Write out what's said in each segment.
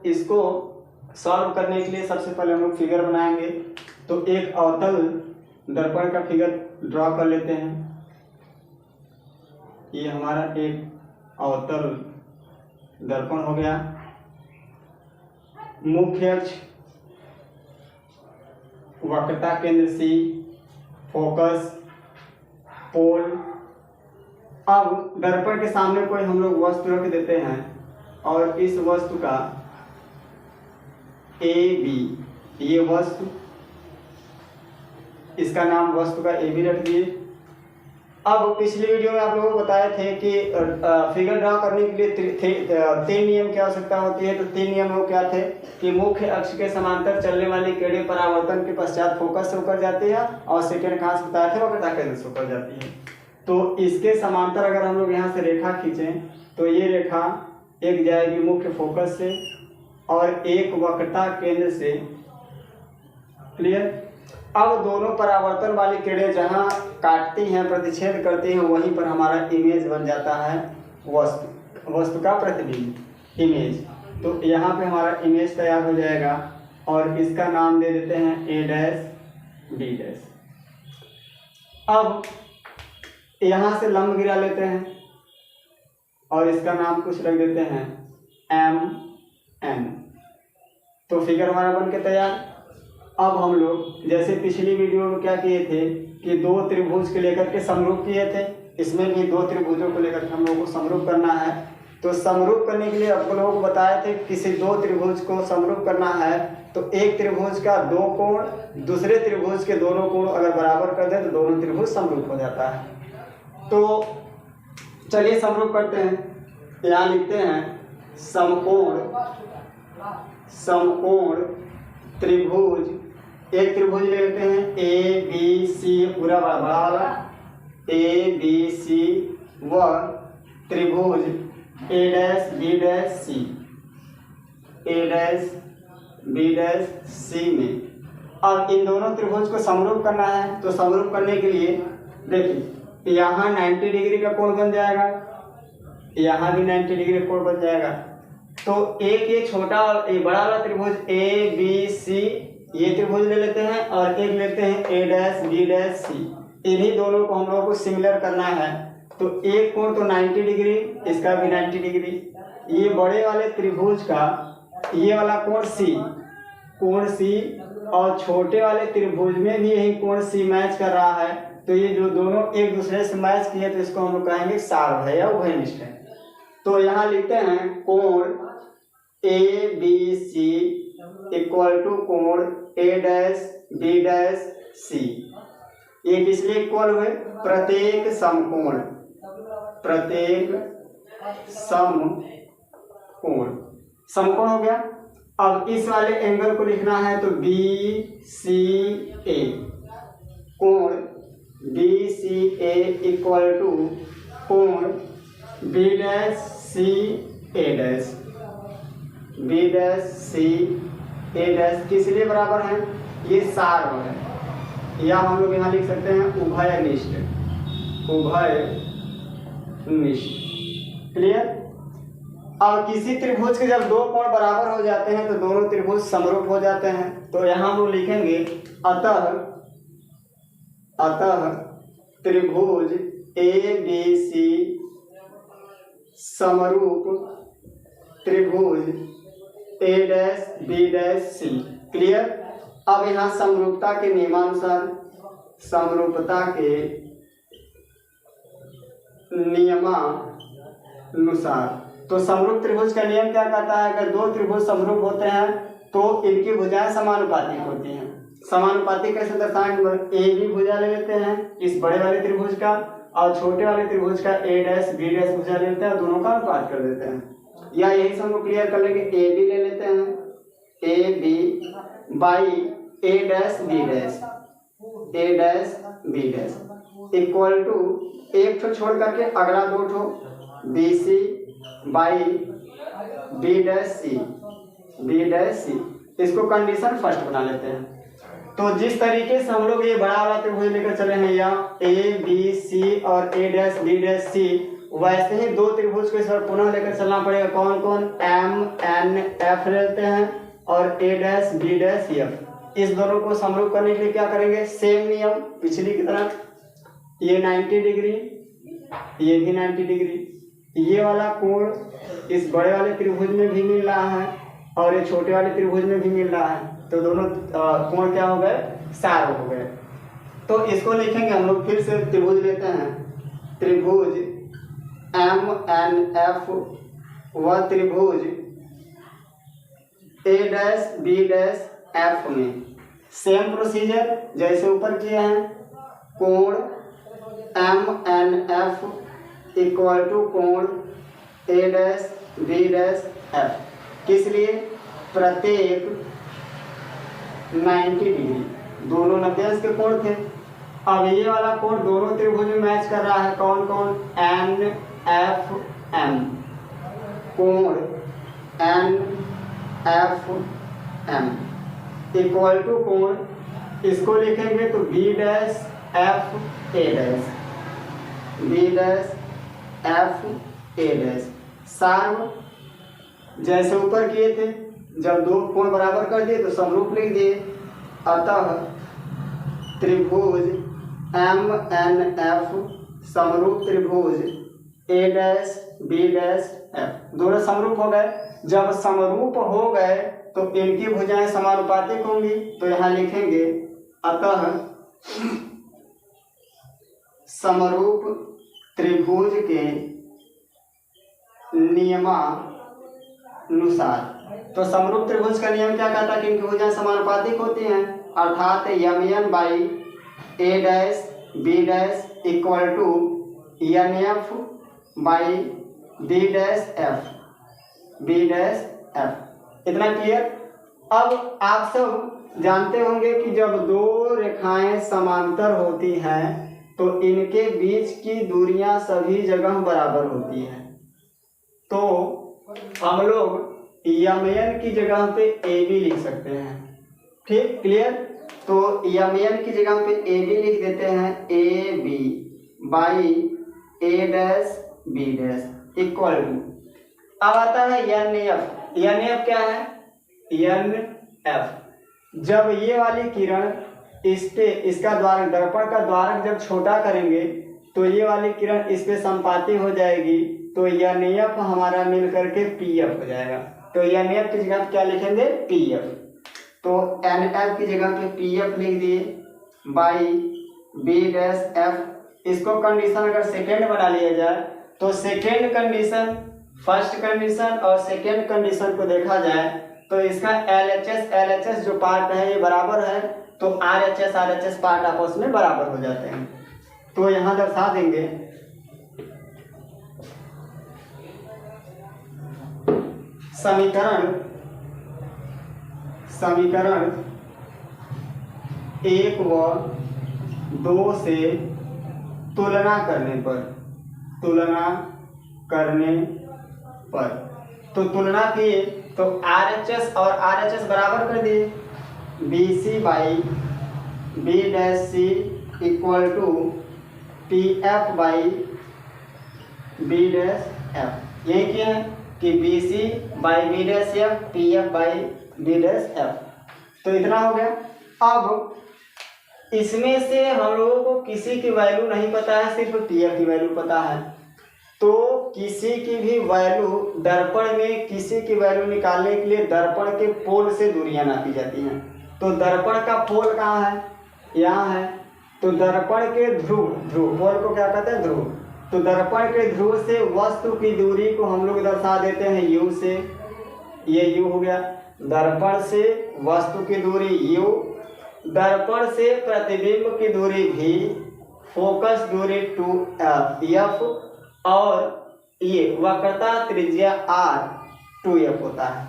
इसको सॉल्व करने के लिए सबसे पहले हम लोग फिगर बनाएंगे। तो एक अवतल दर्पण का फिगर ड्रॉ कर लेते हैं। ये हमारा एक अवतल दर्पण हो गया। मुख्य अक्ष वक्रता केंद्र C, फोकस पोल। अब दर्पण के सामने कोई हम लोग वस्तु रख देते हैं और इस वस्तु का AB, ये वस्तु, इसका नाम वस्तु का AB रख दिए। अब पिछली वीडियो में आप लोगों को बताए थे कि फिगर ड्रॉ करने के लिए 3 नियम की आवश्यकता होती है। तो 3 नियम वो क्या थे कि मुख्य अक्ष के समांतर चलने वाली किरणें परावर्तन के पश्चात फोकस से होकर जाती है और सेकंड कहाँ से बताया था, वक्रता केंद्र से होकर जाती है। तो इसके समांतर अगर हम लोग यहाँ से रेखा खींचें तो ये रेखा एक जाएगी मुख्य फोकस से और एक वक्रता केंद्र से। क्लियर। अब दोनों परावर्तन वाली किरणें जहाँ काटती हैं, प्रतिच्छेद करती हैं, वहीं पर हमारा इमेज बन जाता है वस्तु का प्रतिबिंब इमेज। तो यहाँ पे हमारा इमेज तैयार हो जाएगा और इसका नाम दे देते हैं A' B'। अब यहाँ से लंब गिरा लेते हैं और इसका नाम कुछ रख देते हैं MN। तो फिगर हमारा बन के तैयार। अब हम लोग जैसे पिछली वीडियो में क्या किए थे कि 2 त्रिभुज के लेकर के समरूप किए थे, इसमें भी 2 त्रिभुजों को लेकर के हम लोगों को समरूप करना है। तो समरूप करने के लिए आप लोगों को बताए थे किसी 2 त्रिभुज को समरूप करना है तो एक त्रिभुज का 2 कोण दूसरे त्रिभुज के दोनों कोण अगर बराबर कर दे तो दोनों त्रिभुज समरूप हो जाता है। तो चलिए समरूप करते हैं। यहाँ लिखते हैं समकोण त्रिभुज। एक त्रिभुज ले लेते हैं ABC, पूरा बड़ा वाला ABC व त्रिभुज A', B', में। अब इन दोनों त्रिभुज को समरूप करना है। तो समरूप करने के लिए देखिए यहाँ 90 डिग्री का कोण बन जाएगा, यहाँ भी 90 डिग्री कोण बन जाएगा। तो एक ये छोटा और ये बड़ा वाला त्रिभुज ABC, ये त्रिभुज ले लेते हैं और एक लेते हैं A', B', C। इन्हीं दोनों को हम लोगों को सिमिलर करना है। तो एक कोण तो 90 डिग्री, इसका भी 90 डिग्री। ये बड़े वाले त्रिभुज का ये वाला कोण C और छोटे वाले त्रिभुज में भी यही कोण C मैच कर रहा है। तो ये जो दोनों एक दूसरे से मैच किए तो इसको हम लोग कहेंगे सार्ध है या उभयनिष्ठ है। तो यहाँ लिखते हैं कोण ABC इक्वल टू कोण A', B', C। ये किस लिए इक्वल हुए? प्रत्येक समकोण हो गया। अब इस वाले एंगल को लिखना है तो BCA, कोण BCA इक्वल टू कोण B'CA', किस लिए बराबर है? ये सार्ध है या हम लोग यहाँ लिख सकते हैं उभयनिष्ठ। क्लियर। और किसी त्रिभुज के जब 2 कोण बराबर हो जाते हैं तो दोनों त्रिभुज समरूप हो जाते हैं। तो यहाँ हम लोग लिखेंगे अतः त्रिभुज ABC समरूप त्रिभुज A', B', C। क्लियर। अब यहाँ समरूपता के नियमानुसार तो समरूप त्रिभुज का नियम क्या कहता है? अगर 2 त्रिभुज समरूप होते हैं तो इनकी भुजाएं समानुपातिक होती हैं। समानुपातिक कैसे दर्शाएंगे? AB भुजा ले लेते हैं इस बड़े वाले त्रिभुज का और छोटे वाले त्रिभुज का A', B' भुजा ले लेते हैं और दोनों का अनुपात कर देते हैं। या यही से हम लोग क्लियर कर लेंगे, AB ले लेते हैं AB by A', B' equal to एक ठो छोड़ करके अगला 2 ठो BC बाई B', इसको कंडीशन फर्स्ट बना लेते हैं। तो जिस तरीके से हम लोग ये बड़ा वाला त्रिभुज लेकर चले हैं या ABC और A', B', C वैसे ही दो त्रिभुज को इस बार पुनः लेकर चलना पड़ेगा। कौन कौन? एम एन एफ लेते हैं और ए डैश बी डैश एफ। इस दोनों को समरूप करने के लिए क्या करेंगे? सेम नियम पिछली की तरह, ये 90 डिग्री, ये भी 90 डिग्री। ये वाला कोण इस बड़े वाले त्रिभुज में भी मिल रहा है और ये छोटे वाले त्रिभुज में भी मिल रहा है, तो दोनों कोण क्या हो गए? सार हो गए। तो इसको लिखेंगे हम लोग, फिर से त्रिभुज लेते हैं। त्रिभुज एम एन एफ व त्रिभुज A dash B dash F में सेम प्रोसीजर जैसे ऊपर किए हैं। कोण M N F equal to कोण A dash B dash F, किस लिए? प्रत्येक 90 डिग्री, दोनों 90 अंश के कोण थे। अब ये वाला कोण दोनों त्रिभुज में मैच कर रहा है। कौन कौन? एन एफ एम, कोण N F M equal to कोण, इसको लिखेंगे तो B dash F A dash, B dash F A dash. सार्व जैसे ऊपर किए थे, जब दो कोण बराबर कर दिए तो समरूप लिख दिए। अतः त्रिभुज एम एन एफ समरूप त्रिभुज A dash B dash F, दोनों समरूप हो गए। जब समरूप हो गए तो इनकी भुजाएं समानुपातिक होंगी, तो यहाँ लिखेंगे अतः समरूप त्रिभुज के नियमानुसार। तो समरूप त्रिभुज का नियम क्या कहता है कि इनकी भुजाएं समानुपातिक होती हैं, अर्थात M N by A dash B dash equal to N F by B dash F, B dash F. इतना क्लियर? अब आप सब जानते होंगे कि जब दो रेखाएं समांतर होती हैं तो इनके बीच की दूरियां सभी जगह बराबर होती हैं। तो हम लोग एम एन की जगह पे ए बी लिख सकते हैं। ठीक, क्लियर? तो एम एन की जगह पे ए बी लिख देते हैं, A B by A dash B dash equal to, अब आता है एन एफ। एन एफ क्या है? N F. जब ये वाली किरण इस पे, इसका द्वारक, दर्पण का द्वारक जब छोटा करेंगे तो ये वाली किरण इस पे संपाती हो जाएगी, तो एन एफ हमारा मिल करके पी एफ हो जाएगा। तो एन एफ की जगह क्या लिखेंगे? P F. तो एन एफ की जगह पे पी एफ लिख दिए बाई बी डैश एफ। इसको कंडीशन अगर सेकेंड बना लिया जाए तो सेकेंड कंडीशन, फर्स्ट कंडीशन और सेकेंड कंडीशन को देखा जाए तो इसका LHS जो पार्ट है ये बराबर है, तो RHS पार्ट आपस में बराबर हो जाते हैं। तो यहाँ दर्शा देंगे समीकरण 1 व 2 से तुलना करने पर तो तुलना किए तो RHS और RHS बराबर कर दिए, BC by B dash C equal to PF by B dash F. यही किया है कि BC by B dash F, PF by B dash F. तो इतना हो गया। अब इसमें से हम लोगों को किसी की वैल्यू नहीं पता है, सिर्फ PF की वैल्यू पता है। तो किसी की भी वैल्यू, दर्पण में किसी की वैल्यू निकालने के लिए दर्पण के पोल से दूरियां नापी जाती हैं। तो दर्पण का पोल कहाँ है? यहाँ है। तो दर्पण के ध्रुव पोल को क्या कहते हैं? ध्रुव। तो दर्पण के ध्रुव से वस्तु की दूरी को हम लोग दर्शा देते हैं U से। ये U हो गया। दर्पण से वस्तु की दूरी U, दर्पण से प्रतिबिंब की दूरी V, फोकस दूरी 2F और ये वक्रता त्रिज्या R 2F होता है।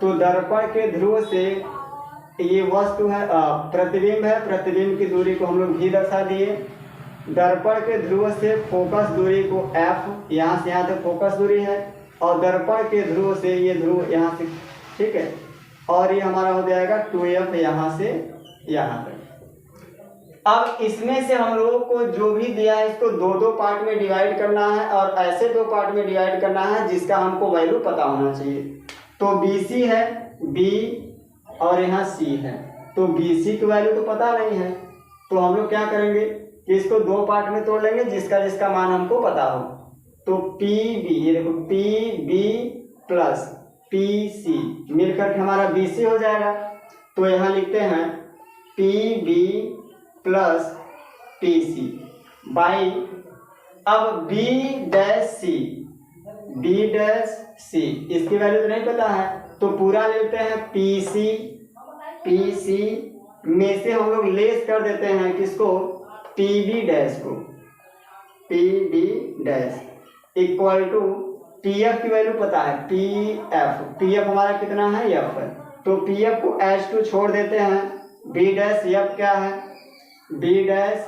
तो दर्पण के ध्रुव से ये वस्तु है, प्रतिबिंब है, प्रतिबिंब की दूरी को हम लोग V दर्शा दिए। दर्पण के ध्रुव से फोकस दूरी को F, यहाँ से यहाँ तक फोकस दूरी है, और दर्पण के ध्रुव से ये ध्रुव यहाँ से, ठीक है, और ये हमारा हो जाएगा 2F यहाँ से यहाँ तक। अब इसमें से हम लोगों को जो भी दिया है इसको दो दो पार्ट में डिवाइड करना है और ऐसे दो पार्ट में डिवाइड करना है जिसका हमको वैल्यू पता होना चाहिए। तो BC है B और यहाँ C है, तो BC की वैल्यू तो पता नहीं है, तो हम लोग क्या करेंगे कि इसको दो पार्ट में तोड़ लेंगे जिसका जिसका मान हमको पता हो। तो PB, ये देखो PB प्लस PC मिलकर के हमारा BC हो जाएगा। तो यहाँ लिखते हैं PB प्लस PC बाई, अब B डैश C, इसकी वैल्यू तो नहीं पता है तो पूरा लेते हैं PC में से हम लोग लेस कर देते हैं किसको, PB डैश को, PB dash equal to PF की वैल्यू पता है PF हमारा कितना है F है, तो PF को H2 छोड़ देते हैं, B डैश F क्या है B डैश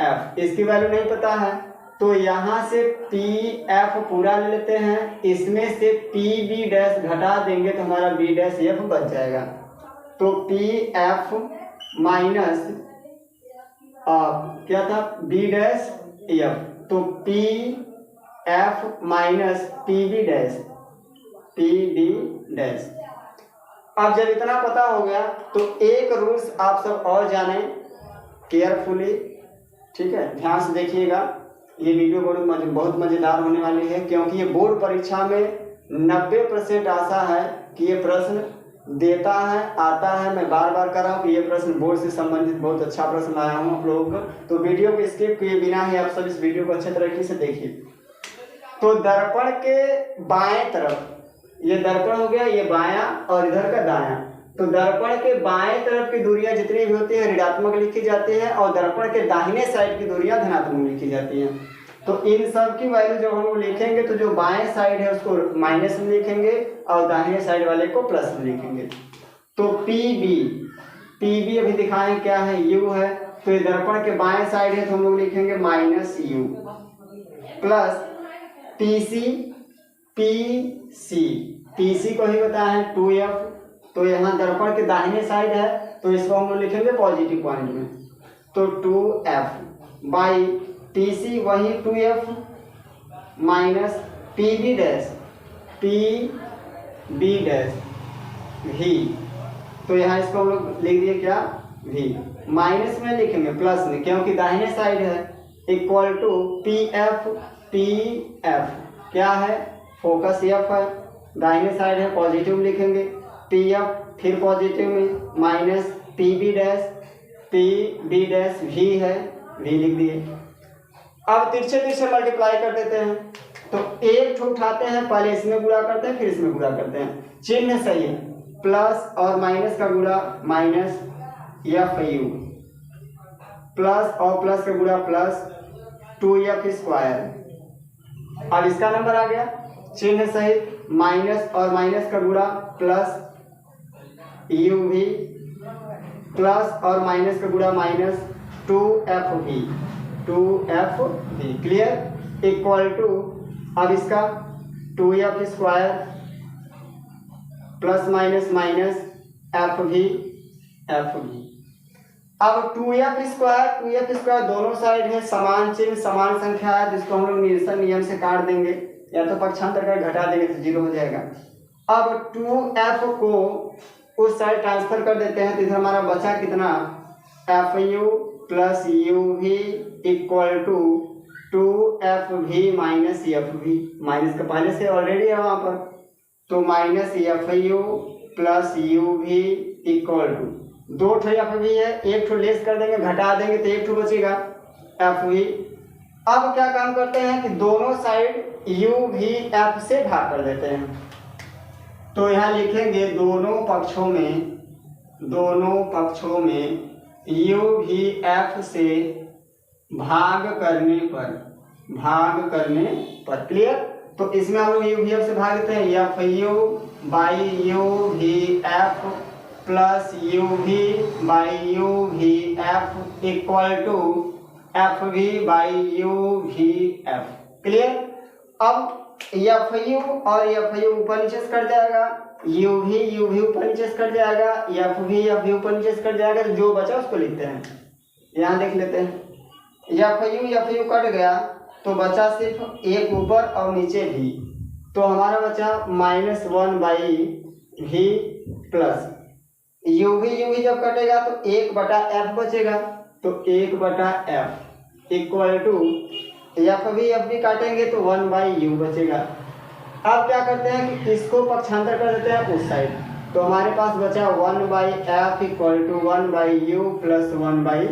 F, इसकी वैल्यू नहीं पता है तो यहाँ से PF पूरा ले लेते हैं, इसमें से PB डैश घटा देंगे तो हमारा B डैश F बच जाएगा। तो PF माइनस क्या था B डैश F, तो PF माइनस PB डैश। अब जब इतना पता हो गया तो एक रूल्स आप सब और जाने केयरफुली, ठीक है, ध्यान से देखिएगा। ये वीडियो बहुत मज़ेदार होने वाली है क्योंकि ये बोर्ड परीक्षा में 90% आशा है कि ये प्रश्न देता है, आता है। मैं बार बार कर रहा हूँ कि ये प्रश्न बोर्ड से संबंधित बहुत अच्छा प्रश्न लाया हूँ आप लोगों को, तो वीडियो को स्किप किए बिना ही आप सब इस वीडियो को अच्छे तरीके से देखिए। तो दर्पण के बाएं तरफ, ये दर्पण हो गया, ये बायां और इधर का दायां, तो दर्पण के बाएं तरफ की दूरियां जितनी भी होती है ऋणात्मक लिखी जाती है और दर्पण के दाहिने साइड की दूरियां धनात्मक लिखी जाती हैं। तो इन सब की वैल्यू जब हम लिखेंगे तो जो बाएं साइड है उसको माइनस में लिखेंगे और दाहिने साइड वाले को प्लस में लिखेंगे। तो PB अभी दिखाएं क्या है, U है, तो ये दर्पण के बाएं साइड है तो हम लोग लिखेंगे माइनस U प्लस PC को ही बताया है 2F, तो यहाँ दर्पण के दाहिने साइड है तो इसको हम लोग लिखेंगे पॉजिटिव पॉइंट में, तो 2F बाई PC वही 2F minus PB dash V, तो यहाँ इसको हम लोग लिख दिए क्या V, माइनस में लिखेंगे प्लस में क्योंकि दाहिने साइड है, इक्वल टू PF क्या है फोकस F है, दाहिने साइड है पॉजिटिव लिखेंगे, PF फिर पॉजिटिव में माइनस PB डैश V है, V लिख दिए। अब तिरछे मल्टीप्लाई कर देते हैं, तो एक ठो उठाते हैं, पहले इसमें गुणा करते हैं फिर इसमें गुणा करते हैं, चिन्ह सही है, प्लस और माइनस का गुणा माइनस FU प्लस और प्लस का गुणा प्लस 2F स्क्वायर। अब इसका नंबर आ गया चिन्ह सहित, माइनस और माइनस का गुणा प्लस UV प्लस और माइनस का गुणा minus 2FV clear, equal to अब इसका 2F square plus minus FV। अब 2F स्क्वायर दोनों साइड है समान चिन्ह समान संख्या है जिसको हम लोग निरसन नियम से काट देंगे या तो पक्षांतर कर घटा देंगे तो 0 हो जाएगा। अब 2F को उस साइड ट्रांसफर कर देते हैं तो इधर हमारा बचा कितना, FU plus UV equal to 2FV minus FV, minus का पहले से ऑलरेडी है वहाँ पर, तो minus FU plus UV equal to 2 ठो FV है, एक ठो लेस कर देंगे घटा देंगे तो एक ठो बचेगा FV। अब क्या काम करते हैं कि दोनों साइड UVF से भाग कर देते हैं, तो यहाँ लिखेंगे दोनों पक्षों में UVF से भाग करने पर क्लियर। तो इसमें हम लोग UVF से भाग देते हैं, FU by UVF plus UV by UVF equal to FV by UVF clear. अब FU और FU ऊपर नीचे कट जाएगा, UV ऊपर नीचे कट जाएगा, FV ऊपर नीचे कट जाएगा, तो जो बचा उसको लिखते हैं यहाँ देख लेते हैं, एफ यू कट गया तो बचा सिर्फ एक ऊपर और नीचे भी, तो हमारा बचा -1/v प्लस यू भी जब कटेगा तो 1/f बचेगा, तो 1/f इक्वल टू एफ भी काटेंगे तो 1/u बचेगा। अब क्या करते हैं कि इसको पक्षांतर कर देते हैं उस साइड, तो हमारे पास बचा 1/f equal to 1/u plus 1/v।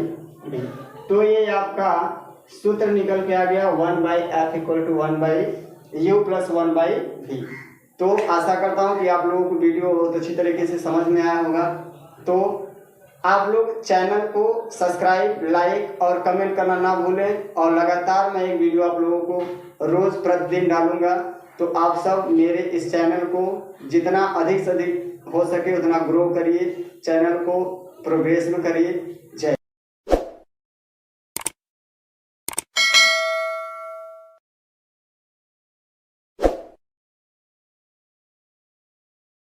तो ये आपका सूत्र निकल के आ गया 1/f equal to 1/u plus 1/v। तो आशा करता हूँ कि आप लोगों को वीडियो बहुत अच्छी तरीके से समझ में आया होगा। तो आप लोग चैनल को सब्सक्राइब, लाइक और कमेंट करना ना भूलें, और लगातार मैं एक वीडियो आप लोगों को रोज़ प्रतिदिन डालूंगा। तो आप सब मेरे इस चैनल को जितना अधिक से अधिक हो सके उतना ग्रो करिए, चैनल को प्रोग्रेस में करिए।